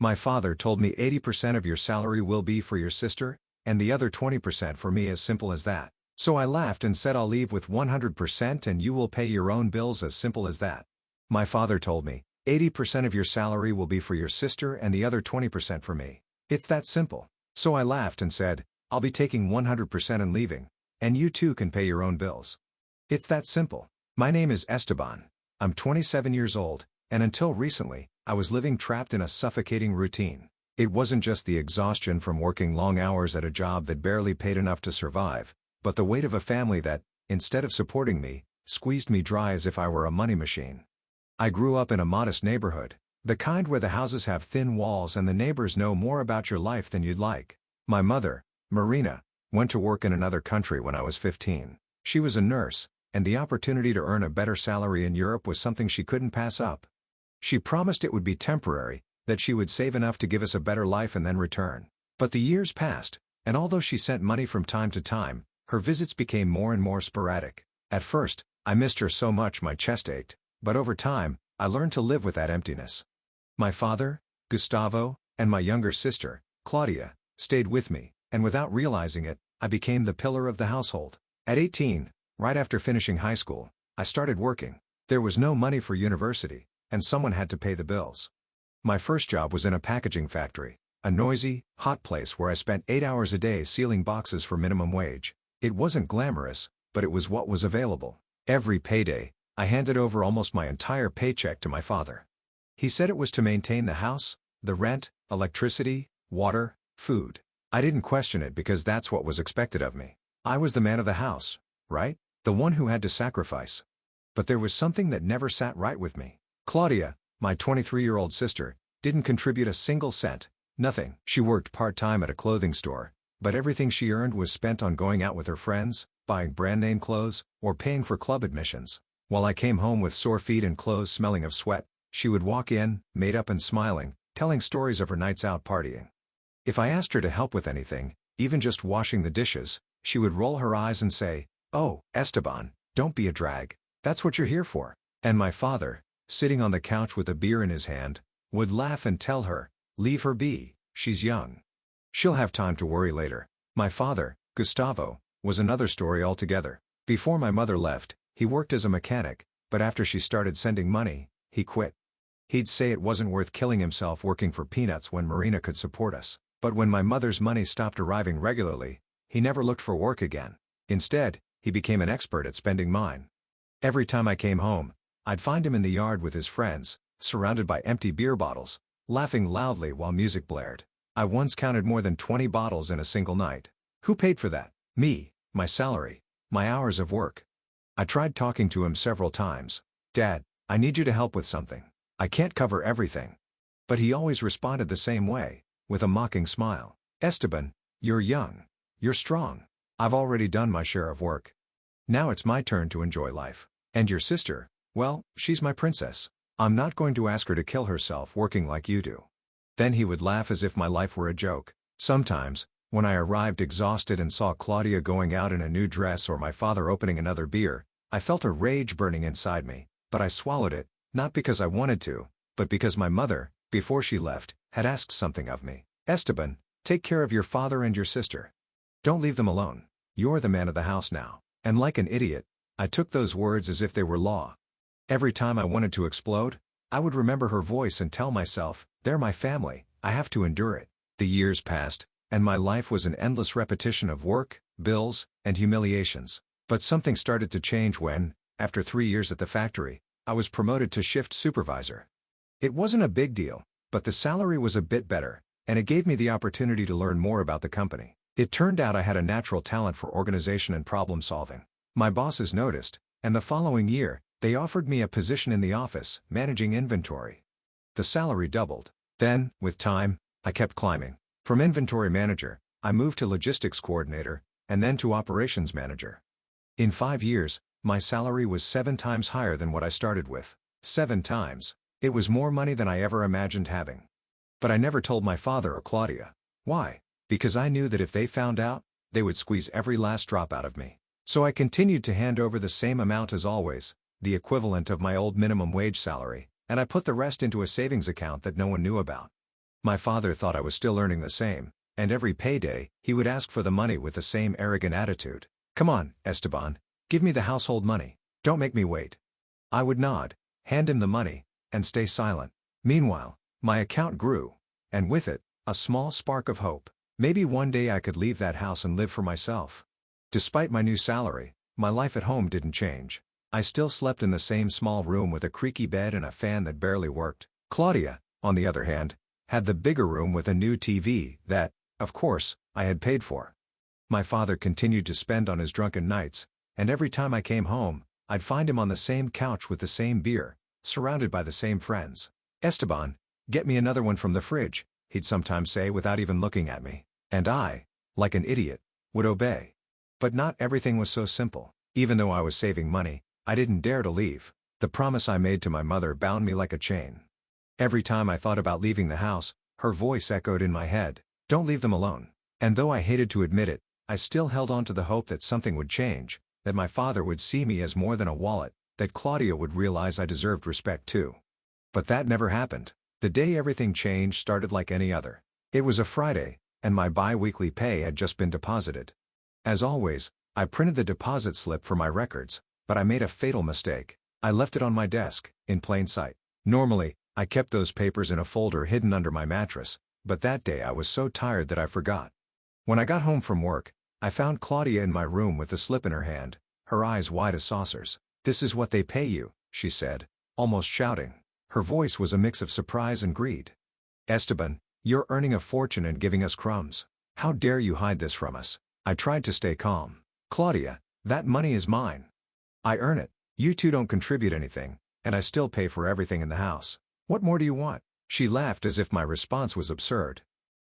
My father told me 80% of your salary will be for your sister, and the other 20% for me, as simple as that. So I laughed and said, I'll leave with 100% and you will pay your own bills, as simple as that. My father told me, 80% of your salary will be for your sister and the other 20% for me. It's that simple. So I laughed and said, I'll be taking 100% and leaving, and you too can pay your own bills. It's that simple. My name is Esteban. I'm 27 years old, and until recently, I was living trapped in a suffocating routine. It wasn't just the exhaustion from working long hours at a job that barely paid enough to survive, but the weight of a family that, instead of supporting me, squeezed me dry as if I were a money machine. I grew up in a modest neighborhood, the kind where the houses have thin walls and the neighbors know more about your life than you'd like. My mother, Marina, went to work in another country when I was 15. She was a nurse, and the opportunity to earn a better salary in Europe was something she couldn't pass up. She promised it would be temporary, that she would save enough to give us a better life and then return. But the years passed, and although she sent money from time to time, her visits became more and more sporadic. At first, I missed her so much my chest ached, but over time, I learned to live with that emptiness. My father, Gustavo, and my younger sister, Claudia, stayed with me, and without realizing it, I became the pillar of the household. At 18, right after finishing high school, I started working. There was no money for university, and someone had to pay the bills. My first job was in a packaging factory, a noisy, hot place where I spent 8 hours a day sealing boxes for minimum wage. It wasn't glamorous, but it was what was available. Every payday, I handed over almost my entire paycheck to my father. He said it was to maintain the house, the rent, electricity, water, food. I didn't question it because that's what was expected of me. I was the man of the house, right? The one who had to sacrifice. But there was something that never sat right with me. Claudia, my 23-year-old sister, didn't contribute a single cent, nothing. She worked part-time at a clothing store, but everything she earned was spent on going out with her friends, buying brand-name clothes, or paying for club admissions. While I came home with sore feet and clothes smelling of sweat, she would walk in, made up and smiling, telling stories of her nights out partying. If I asked her to help with anything, even just washing the dishes, she would roll her eyes and say, "Oh, Esteban, don't be a drag. That's what you're here for." And my father, sitting on the couch with a beer in his hand, would laugh and tell her, "Leave her be, she's young. She'll have time to worry later." My father, Gustavo, was another story altogether. Before my mother left, he worked as a mechanic, but after she started sending money, he quit. He'd say it wasn't worth killing himself working for peanuts when Marina could support us. But when my mother's money stopped arriving regularly, he never looked for work again. Instead, he became an expert at spending mine. Every time I came home, I'd find him in the yard with his friends, surrounded by empty beer bottles, laughing loudly while music blared. I once counted more than 20 bottles in a single night. Who paid for that? Me, my salary, my hours of work. I tried talking to him several times. "Dad, I need you to help with something. I can't cover everything." But he always responded the same way, with a mocking smile. "Esteban, you're young. You're strong. I've already done my share of work. Now it's my turn to enjoy life. And your sister, well, she's my princess. I'm not going to ask her to kill herself working like you do." Then he would laugh as if my life were a joke. Sometimes, when I arrived exhausted and saw Claudia going out in a new dress or my father opening another beer, I felt a rage burning inside me, but I swallowed it, not because I wanted to, but because my mother, before she left, had asked something of me. "Esteban, take care of your father and your sister. Don't leave them alone. You're the man of the house now." And like an idiot, I took those words as if they were law. Every time I wanted to explode, I would remember her voice and tell myself, "They're my family, I have to endure it." The years passed, and my life was an endless repetition of work, bills, and humiliations. But something started to change when, after 3 years at the factory, I was promoted to shift supervisor. It wasn't a big deal, but the salary was a bit better, and it gave me the opportunity to learn more about the company. It turned out I had a natural talent for organization and problem solving. My bosses noticed, and the following year, they offered me a position in the office, managing inventory. The salary doubled. Then, with time, I kept climbing. From inventory manager, I moved to logistics coordinator, and then to operations manager. In 5 years, my salary was 7 times higher than what I started with. 7 times. It was more money than I ever imagined having. But I never told my father or Claudia. Why? Because I knew that if they found out, they would squeeze every last drop out of me. So I continued to hand over the same amount as always, the equivalent of my old minimum wage salary, and I put the rest into a savings account that no one knew about. My father thought I was still earning the same, and every payday, he would ask for the money with the same arrogant attitude. "Come on, Esteban, give me the household money. Don't make me wait." I would nod, hand him the money, and stay silent. Meanwhile, my account grew, and with it, a small spark of hope. Maybe one day I could leave that house and live for myself. Despite my new salary, my life at home didn't change. I still slept in the same small room with a creaky bed and a fan that barely worked. Claudia, on the other hand, had the bigger room with a new TV that, of course, I had paid for. My father continued to spend on his drunken nights, and every time I came home, I'd find him on the same couch with the same beer, surrounded by the same friends. "Esteban, get me another one from the fridge," he'd sometimes say without even looking at me. And I, like an idiot, would obey. But not everything was so simple. Even though I was saving money, I didn't dare to leave. The promise I made to my mother bound me like a chain. Every time I thought about leaving the house, her voice echoed in my head, "Don't leave them alone." And though I hated to admit it, I still held on to the hope that something would change, that my father would see me as more than a wallet, that Claudia would realize I deserved respect too. But that never happened. The day everything changed started like any other. It was a Friday, and my bi-weekly pay had just been deposited. As always, I printed the deposit slip for my records, but I made a fatal mistake. I left it on my desk, in plain sight. Normally, I kept those papers in a folder hidden under my mattress, but that day I was so tired that I forgot. When I got home from work, I found Claudia in my room with the slip in her hand, her eyes wide as saucers. "This is what they pay you," she said, almost shouting. Her voice was a mix of surprise and greed. "Esteban, you're earning a fortune and giving us crumbs. How dare you hide this from us?" I tried to stay calm. "Claudia, that money is mine. I earn it. You two don't contribute anything, and I still pay for everything in the house. What more do you want?" She laughed as if my response was absurd.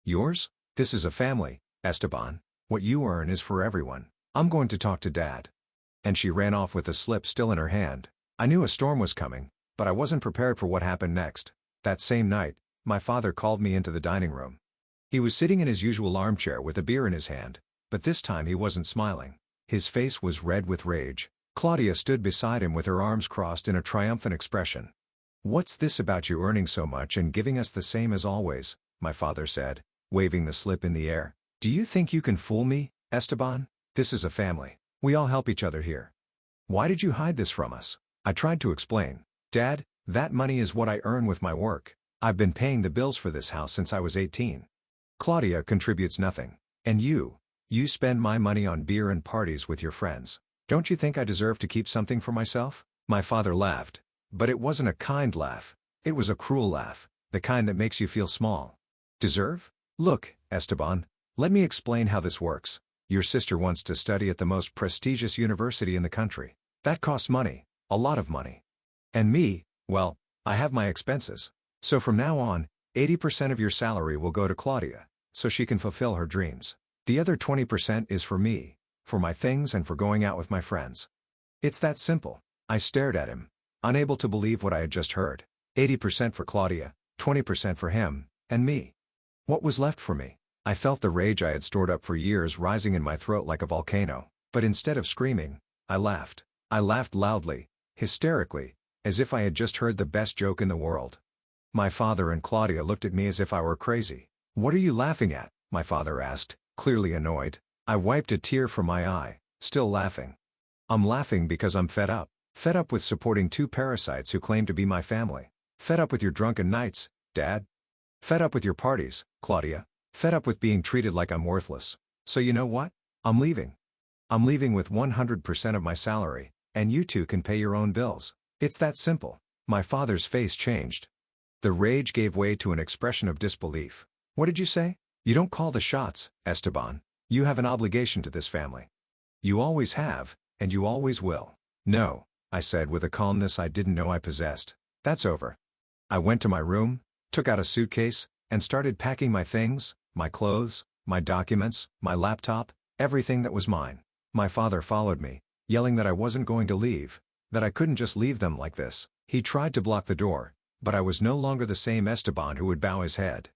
"Yours? This is a family, Esteban. What you earn is for everyone. I'm going to talk to Dad." And she ran off with the slip still in her hand. I knew a storm was coming, but I wasn't prepared for what happened next. That same night, my father called me into the dining room. He was sitting in his usual armchair with a beer in his hand, but this time he wasn't smiling. His face was red with rage. Claudia stood beside him with her arms crossed in a triumphant expression. "What's this about you earning so much and giving us the same as always?" my father said, waving the slip in the air. "Do you think you can fool me, Esteban? This is a family. We all help each other here. Why did you hide this from us?" I tried to explain. "Dad, that money is what I earn with my work. I've been paying the bills for this house since I was 18. Claudia contributes nothing. And you spend my money on beer and parties with your friends. Don't you think I deserve to keep something for myself?" My father laughed. But it wasn't a kind laugh. It was a cruel laugh, the kind that makes you feel small. "Deserve? Look, Esteban, let me explain how this works. Your sister wants to study at the most prestigious university in the country. That costs money, a lot of money. And me, well, I have my expenses. So from now on, 80% of your salary will go to Claudia, so she can fulfill her dreams. The other 20% is for me, for my things and for going out with my friends. It's that simple." I stared at him, unable to believe what I had just heard. 80% for Claudia, 20% for him, and me. What was left for me? I felt the rage I had stored up for years rising in my throat like a volcano. But instead of screaming, I laughed. I laughed loudly, hysterically, as if I had just heard the best joke in the world. My father and Claudia looked at me as if I were crazy. "What are you laughing at?" my father asked, clearly annoyed. I wiped a tear from my eye, still laughing. "I'm laughing because I'm fed up. Fed up with supporting two parasites who claim to be my family. Fed up with your drunken nights, Dad. Fed up with your parties, Claudia. Fed up with being treated like I'm worthless. So you know what? I'm leaving. I'm leaving with 100% of my salary, and you two can pay your own bills. It's that simple." My father's face changed. The rage gave way to an expression of disbelief. "What did you say? You don't call the shots, Esteban. You have an obligation to this family. You always have, and you always will." "No," I said with a calmness I didn't know I possessed. "That's over." I went to my room, took out a suitcase, and started packing my things, my clothes, my documents, my laptop, everything that was mine. My father followed me, yelling that I wasn't going to leave, that I couldn't just leave them like this. He tried to block the door, but I was no longer the same Esteban who would bow his head.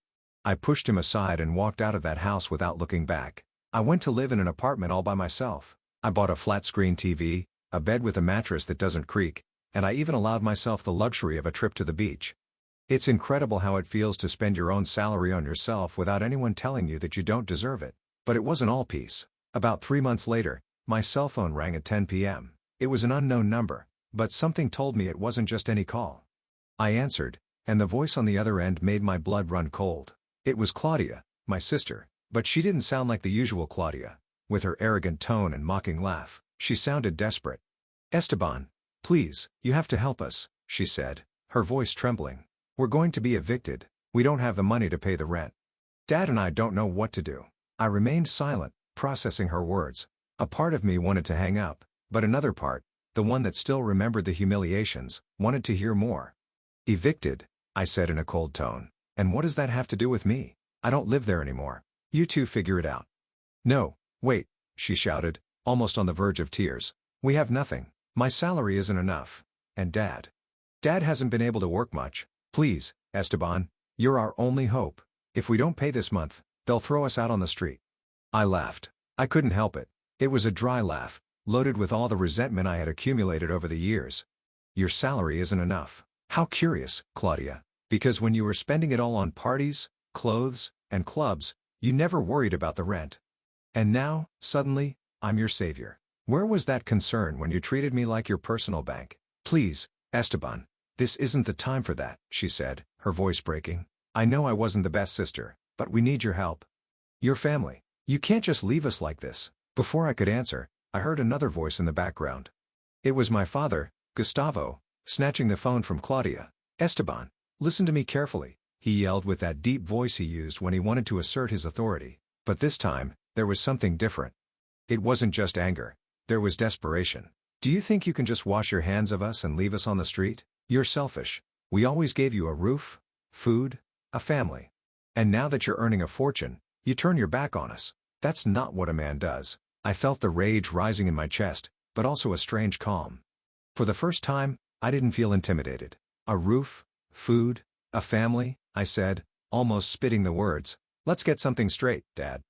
I pushed him aside and walked out of that house without looking back. I went to live in an apartment all by myself. I bought a flat-screen TV, a bed with a mattress that doesn't creak, and I even allowed myself the luxury of a trip to the beach. It's incredible how it feels to spend your own salary on yourself without anyone telling you that you don't deserve it. But it wasn't all peace. About 3 months later, my cell phone rang at 10 p.m. It was an unknown number, but something told me it wasn't just any call. I answered, and the voice on the other end made my blood run cold. It was Claudia, my sister, but she didn't sound like the usual Claudia. With her arrogant tone and mocking laugh, she sounded desperate. "Esteban, please, you have to help us," she said, her voice trembling. "We're going to be evicted. We don't have the money to pay the rent. Dad and I don't know what to do." I remained silent, processing her words. A part of me wanted to hang up, but another part, the one that still remembered the humiliations, wanted to hear more. "Evicted," I said in a cold tone. "And what does that have to do with me? I don't live there anymore. You two figure it out." "No, wait," she shouted, almost on the verge of tears. "We have nothing. My salary isn't enough. And Dad hasn't been able to work much. Please, Esteban, you're our only hope. If we don't pay this month, they'll throw us out on the street." I laughed. I couldn't help it. It was a dry laugh, loaded with all the resentment I had accumulated over the years. "Your salary isn't enough. How curious, Claudia. Because when you were spending it all on parties, clothes, and clubs, you never worried about the rent. And now, suddenly, I'm your savior. Where was that concern when you treated me like your personal bank?" "Please, Esteban, this isn't the time for that," she said, her voice breaking. "I know I wasn't the best sister, but we need your help. Your family. You can't just leave us like this." Before I could answer, I heard another voice in the background. It was my father, Gustavo, snatching the phone from Claudia. "Esteban, listen to me carefully," he yelled with that deep voice he used when he wanted to assert his authority. But this time, there was something different. It wasn't just anger. There was desperation. "Do you think you can just wash your hands of us and leave us on the street? You're selfish. We always gave you a roof, food, a family. And now that you're earning a fortune, you turn your back on us. That's not what a man does." I felt the rage rising in my chest, but also a strange calm. For the first time, I didn't feel intimidated. "A roof, food, a family," I said, almost spitting the words. "Let's get something straight, Dad.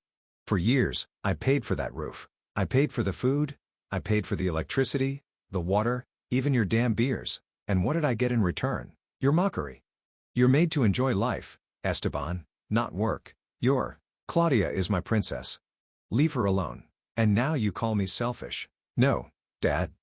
For years, I paid for that roof. I paid for the food. I paid for the electricity, the water, even your damn beers. And what did I get in return? Your mockery. You're made to enjoy life, Esteban, not work. Claudia is my princess. Leave her alone. And now you call me selfish." "No, Dad.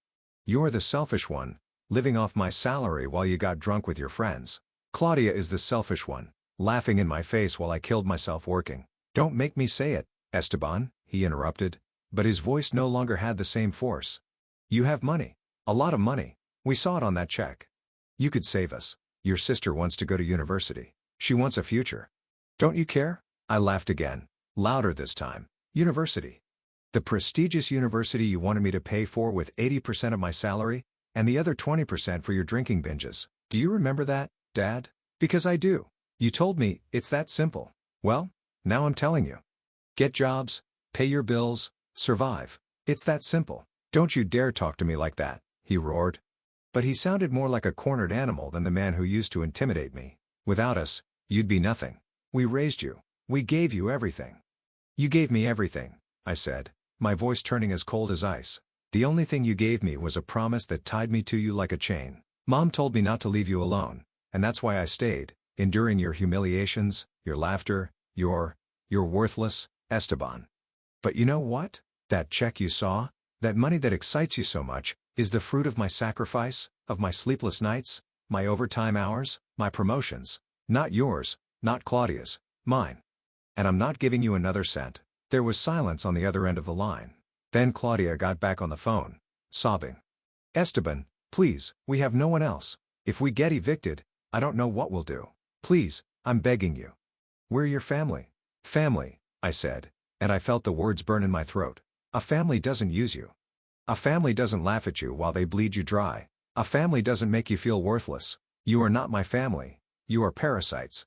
You're the selfish one, living off my salary while you got drunk with your friends. Claudia is the selfish one, laughing in my face while I killed myself working." "Don't make me say it, Esteban," he interrupted, but his voice no longer had the same force. "You have money. A lot of money. We saw it on that check. You could save us. Your sister wants to go to university. She wants a future. Don't you care?" I laughed again, louder this time. "University. The prestigious university you wanted me to pay for with 80% of my salary, and the other 20% for your drinking binges. Do you remember that, Dad? Because I do. You told me, it's that simple. Well, now I'm telling you. Get jobs, pay your bills, survive. It's that simple. Don't you dare talk to me like that," he roared. But he sounded more like a cornered animal than the man who used to intimidate me. "Without us, you'd be nothing. We raised you. We gave you everything." "You gave me everything," I said, my voice turning as cold as ice. "The only thing you gave me was a promise that tied me to you like a chain. Mom told me not to leave you alone, and that's why I stayed, enduring your humiliations, your laughter, you're worthless, Esteban. But you know what? That check you saw, that money that excites you so much, is the fruit of my sacrifice, of my sleepless nights, my overtime hours, my promotions. Not yours, not Claudia's, mine. And I'm not giving you another cent." There was silence on the other end of the line. Then Claudia got back on the phone, sobbing. "Esteban, please, we have no one else. If we get evicted, I don't know what we'll do. Please, I'm begging you. We're your family." "Family," I said, and I felt the words burn in my throat. "A family doesn't use you. A family doesn't laugh at you while they bleed you dry. A family doesn't make you feel worthless. You are not my family. You are parasites.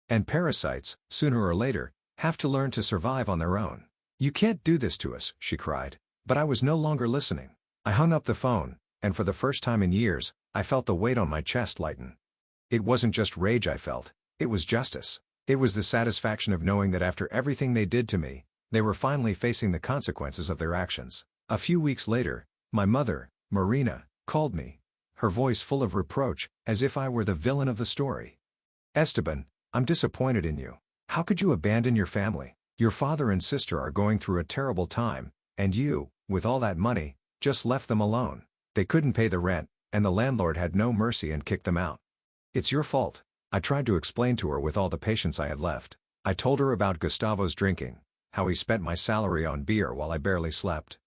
And parasites, sooner or later, have to learn to survive on their own. You can't do this to us," she cried. But I was no longer listening. I hung up the phone, and for the first time in years, I felt the weight on my chest lighten. It wasn't just rage I felt, it was justice. It was the satisfaction of knowing that after everything they did to me, they were finally facing the consequences of their actions. A few weeks later, my mother, Marina, called me, her voice full of reproach, as if I were the villain of the story. Esteban, I'm disappointed in you. How could you abandon your family? Your father and sister are going through a terrible time, and you, with all that money, just left them alone. They couldn't pay the rent, and the landlord had no mercy and kicked them out. It's your fault. I tried to explain to her with all the patience I had left. I told her about Gustavo's drinking, how he spent my salary on beer while I barely slept.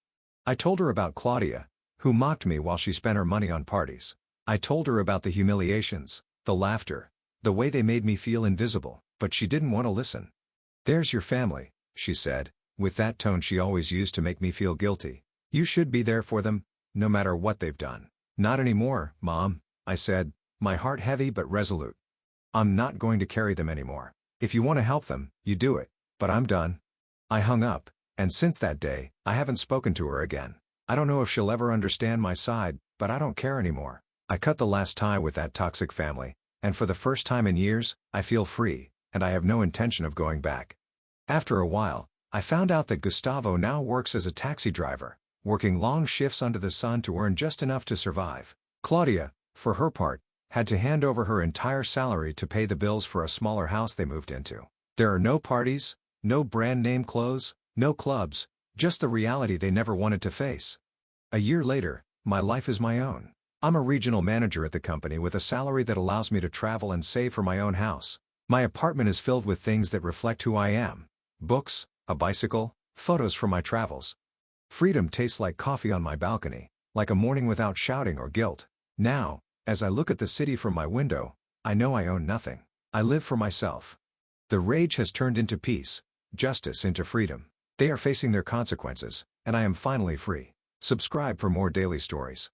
I told her about Claudia, who mocked me while she spent her money on parties. I told her about the humiliations, the laughter, the way they made me feel invisible, but she didn't want to listen. There's your family, she said, with that tone she always used to make me feel guilty. You should be there for them, no matter what they've done. Not anymore, Mom, I said, my heart heavy but resolute. I'm not going to carry them anymore. If you want to help them, you do it, but I'm done. I hung up, and since that day, I haven't spoken to her again. I don't know if she'll ever understand my side, but I don't care anymore. I cut the last tie with that toxic family, and for the first time in years, I feel free, and I have no intention of going back. After a while, I found out that Gustavo now works as a taxi driver, working long shifts under the sun to earn just enough to survive. Claudia, for her part, had to hand over her entire salary to pay the bills for a smaller house they moved into. There are no parties, no brand-name clothes, no clubs, just the reality they never wanted to face. A year later, my life is my own. I'm a regional manager at the company with a salary that allows me to travel and save for my own house. My apartment is filled with things that reflect who I am. Books, a bicycle, photos from my travels. Freedom tastes like coffee on my balcony, like a morning without shouting or guilt. Now, as I look at the city from my window, I know I own nothing. I live for myself. The rage has turned into peace, justice into freedom. They are facing their consequences, and I am finally free. Subscribe for more daily stories.